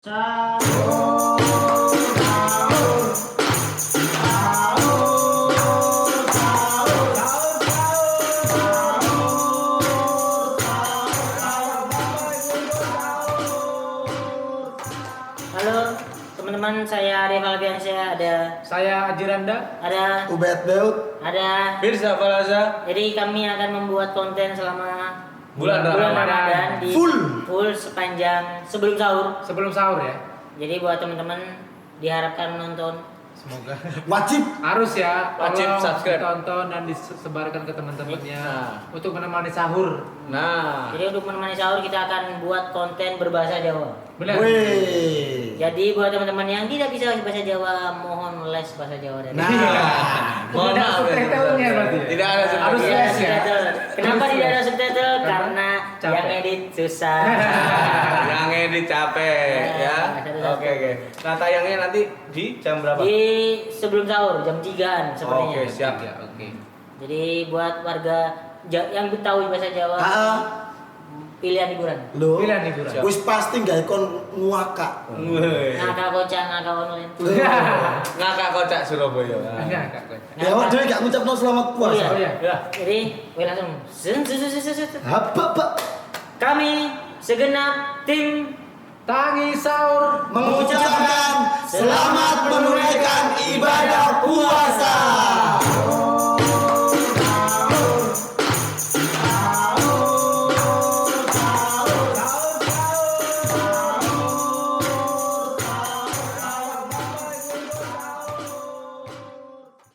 Sahur, sahur, sahur, sahur, Halo teman-teman, saya Arif Alfiansyah, Saya Ajiranda. ada Ubed Beut. ada. Firza Falaza. Jadi kami akan membuat konten selama Bulan Ramadan di Full sepanjang sebelum sahur. Ya. Jadi buat teman-teman diharapkan menonton. Semoga Wajib. harus ya. Wajib tolong subscribe. ditonton dan disebarkan ke teman-temannya Nah. untuk menemani sahur. Nah, Jadi untuk menemani sahur kita akan buat konten berbahasa Jawa. Benar. Wih. Jadi buat teman-teman yang tidak bisa bahasa Jawa, mohon les bahasa Jawa dari. Nah, mohon Tidak maaf. subtitlenya berarti ya? Tidak ada Harus Iya, les ya. subtitle. Kenapa Harus tidak les. ada subtitle? Karena capek. yang edit susah. Yang edit capek ya. Satu-satu. Oke. Nah, tayangnya nanti di jam berapa? Di sebelum sahur jam 3-an sepertinya. Oke, siap. Ya, oke. Jadi buat warga yang tahu bahasa Jawa, pilihan hiburan. lo. Pilihan hiburan. Siap. Wis pasti gak ikon nguaka. Wih. Ngakak kocak, ngakak online. Ngakak kocak Surabaya. Nah. Enggak, Kak. Ya awak dhewe gak ngucapno selamat Oh puasa. iya. Oh iya. Ya. Jadi, wih langsung. Zet. Apa? Kami segenap tim Tangi sahur. Mengucapkan selamat menunaikan ibadah puasa.